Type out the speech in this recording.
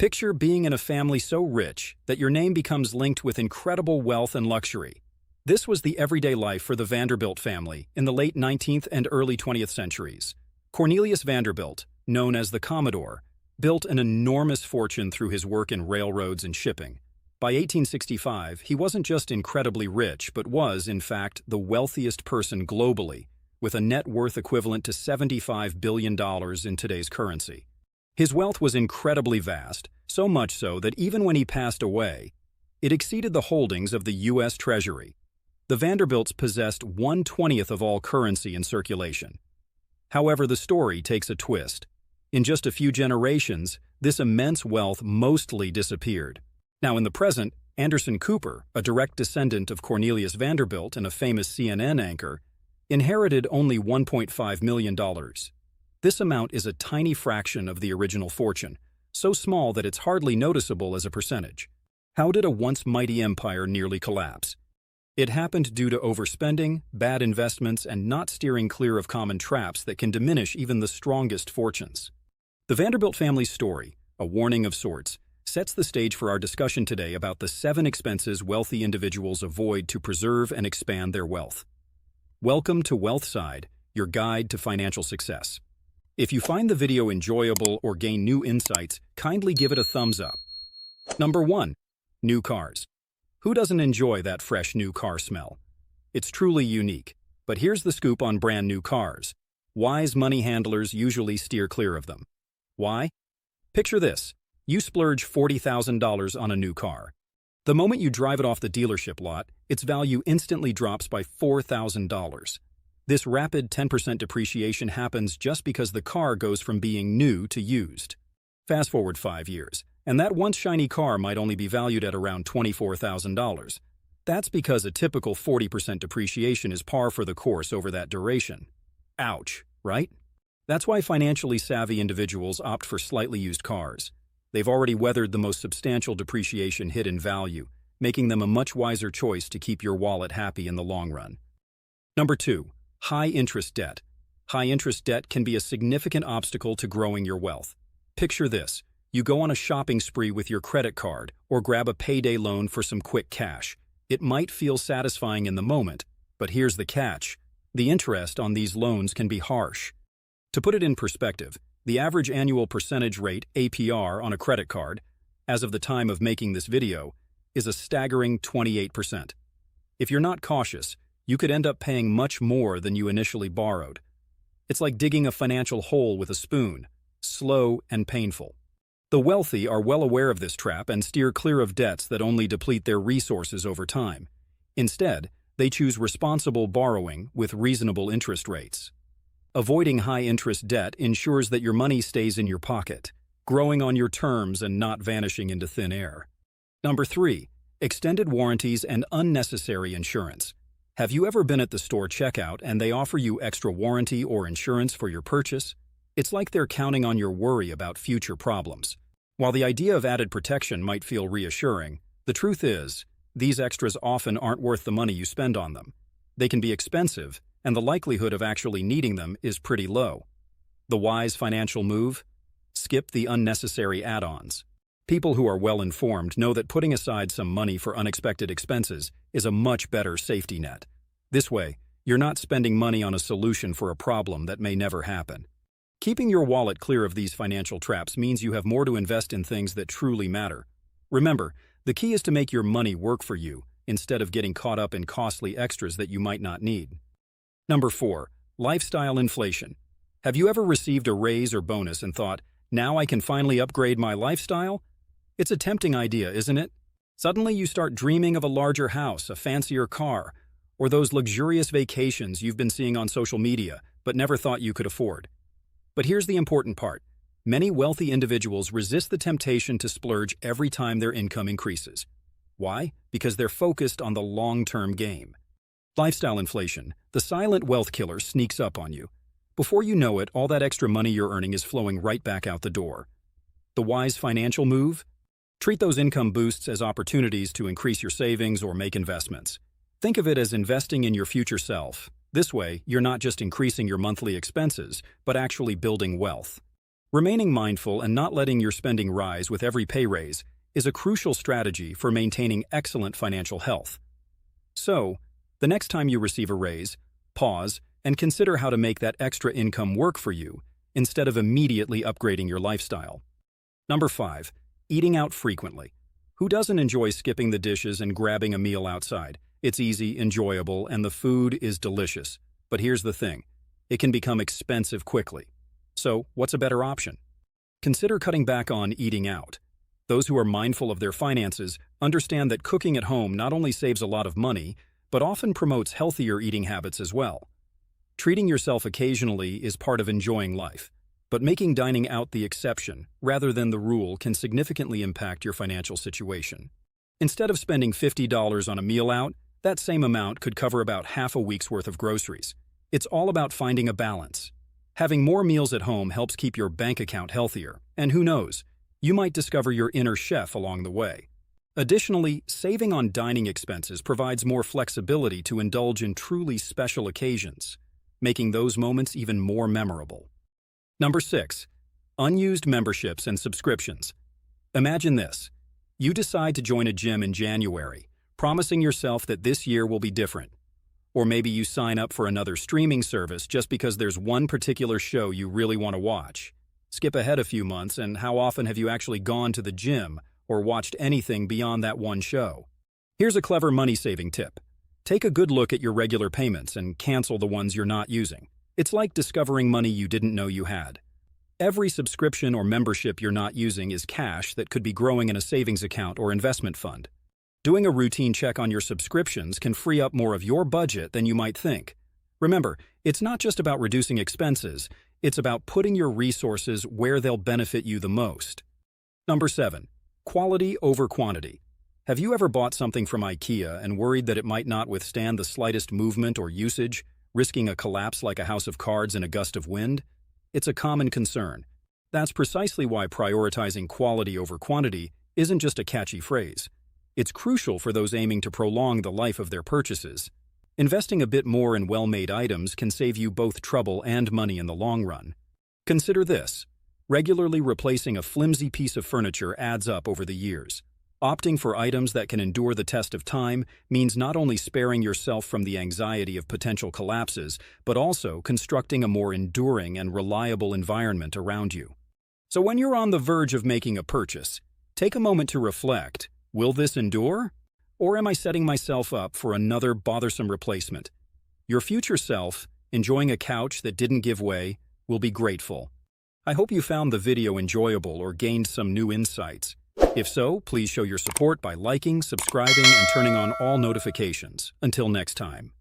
Picture being in a family so rich that your name becomes linked with incredible wealth and luxury. This was the everyday life for the Vanderbilt family in the late 19th and early 20th centuries. Cornelius Vanderbilt, known as the Commodore, built an enormous fortune through his work in railroads and shipping. By 1865, he wasn't just incredibly rich, but was, in fact, the wealthiest person globally, with a net worth equivalent to $75 billion in today's currency. His wealth was incredibly vast, so much so that even when he passed away, it exceeded the holdings of the US Treasury. The Vanderbilts possessed 1/20th of all currency in circulation. However, the story takes a twist. In just a few generations, this immense wealth mostly disappeared. Now, in the present, Anderson Cooper, a direct descendant of Cornelius Vanderbilt and a famous CNN anchor, inherited only $1.5 million. This amount is a tiny fraction of the original fortune, so small that it's hardly noticeable as a percentage. How did a once mighty empire nearly collapse? It happened due to overspending, bad investments, and not steering clear of common traps that can diminish even the strongest fortunes. The Vanderbilt family's story, a warning of sorts, sets the stage for our discussion today about the 7 expenses wealthy individuals avoid to preserve and expand their wealth. Welcome to Wealthside, your guide to financial success. If you find the video enjoyable or gain new insights, kindly give it a thumbs up. Number 1. New cars. Who doesn't enjoy that fresh new car smell? It's truly unique. But here's the scoop on brand new cars. Wise money handlers usually steer clear of them. Why? Picture this. You splurge $40,000 on a new car. The moment you drive it off the dealership lot, its value instantly drops by $4,000. This rapid 10% depreciation happens just because the car goes from being new to used. Fast forward 5 years, and that once shiny car might only be valued at around $24,000. That's because a typical 40% depreciation is par for the course over that duration. Ouch, right? That's why financially savvy individuals opt for slightly used cars. They've already weathered the most substantial depreciation hit in value, making them a much wiser choice to keep your wallet happy in the long run. Number 2. High-interest debt. High-interest debt can be a significant obstacle to growing your wealth. Picture this. You go on a shopping spree with your credit card or grab a payday loan for some quick cash. It might feel satisfying in the moment, but here's the catch. The interest on these loans can be harsh. To put it in perspective, the average annual percentage rate, APR, on a credit card, as of the time of making this video, is a staggering 28%. If you're not cautious, you could end up paying much more than you initially borrowed. It's like digging a financial hole with a spoon, slow and painful. The wealthy are well aware of this trap and steer clear of debts that only deplete their resources over time. Instead, they choose responsible borrowing with reasonable interest rates. Avoiding high-interest debt ensures that your money stays in your pocket, growing on your terms and not vanishing into thin air. Number 3. Extended warranties and unnecessary insurance. Have you ever been at the store checkout and they offer you extra warranty or insurance for your purchase? It's like they're counting on your worry about future problems. While the idea of added protection might feel reassuring, the truth is, these extras often aren't worth the money you spend on them. They can be expensive, and the likelihood of actually needing them is pretty low. The wise financial move? Skip the unnecessary add-ons. People who are well-informed know that putting aside some money for unexpected expenses is a much better safety net. This way, you're not spending money on a solution for a problem that may never happen. Keeping your wallet clear of these financial traps means you have more to invest in things that truly matter. Remember, the key is to make your money work for you, instead of getting caught up in costly extras that you might not need. Number 4. Lifestyle inflation. Have you ever received a raise or bonus and thought, now I can finally upgrade my lifestyle? It's a tempting idea, isn't it? Suddenly you start dreaming of a larger house, a fancier car, or those luxurious vacations you've been seeing on social media but never thought you could afford. But here's the important part. Many wealthy individuals resist the temptation to splurge every time their income increases. Why? Because they're focused on the long-term game. Lifestyle inflation, the silent wealth killer, sneaks up on you. Before you know it, all that extra money you're earning is flowing right back out the door. The wise financial move? Treat those income boosts as opportunities to increase your savings or make investments. Think of it as investing in your future self. This way, you're not just increasing your monthly expenses, but actually building wealth. Remaining mindful and not letting your spending rise with every pay raise is a crucial strategy for maintaining excellent financial health. So, the next time you receive a raise, pause and consider how to make that extra income work for you instead of immediately upgrading your lifestyle. Number 5. Eating out frequently. Who doesn't enjoy skipping the dishes and grabbing a meal outside? It's easy, enjoyable, and the food is delicious. But here's the thing. It can become expensive quickly. So, what's a better option? Consider cutting back on eating out. Those who are mindful of their finances understand that cooking at home not only saves a lot of money, but often promotes healthier eating habits as well. Treating yourself occasionally is part of enjoying life, but making dining out the exception rather than the rule can significantly impact your financial situation. Instead of spending $50 on a meal out, that same amount could cover about half a week's worth of groceries. It's all about finding a balance. Having more meals at home helps keep your bank account healthier, and who knows, you might discover your inner chef along the way. Additionally, saving on dining expenses provides more flexibility to indulge in truly special occasions, making those moments even more memorable. Number 6. Unused memberships and subscriptions. Imagine this. You decide to join a gym in January, promising yourself that this year will be different. Or maybe you sign up for another streaming service just because there's one particular show you really want to watch. Skip ahead a few months, and how often have you actually gone to the gym or watched anything beyond that one show? Here's a clever money-saving tip. Take a good look at your regular payments and cancel the ones you're not using. It's like discovering money you didn't know you had. Every subscription or membership you're not using is cash that could be growing in a savings account or investment fund. Doing a routine check on your subscriptions can free up more of your budget than you might think. Remember, it's not just about reducing expenses, it's about putting your resources where they'll benefit you the most. Number 7. Quality over quantity. Have you ever bought something from IKEA and worried that it might not withstand the slightest movement or usage, risking a collapse like a house of cards in a gust of wind? It's a common concern. That's precisely why prioritizing quality over quantity isn't just a catchy phrase. It's crucial for those aiming to prolong the life of their purchases. Investing a bit more in well-made items can save you both trouble and money in the long run. Consider this. Regularly replacing a flimsy piece of furniture adds up over the years. Opting for items that can endure the test of time means not only sparing yourself from the anxiety of potential collapses, but also constructing a more enduring and reliable environment around you. So when you're on the verge of making a purchase, take a moment to reflect. Will this endure? Or am I setting myself up for another bothersome replacement? Your future self, enjoying a couch that didn't give way, will be grateful. I hope you found the video enjoyable or gained some new insights. If so, please show your support by liking, subscribing, and turning on all notifications. Until next time.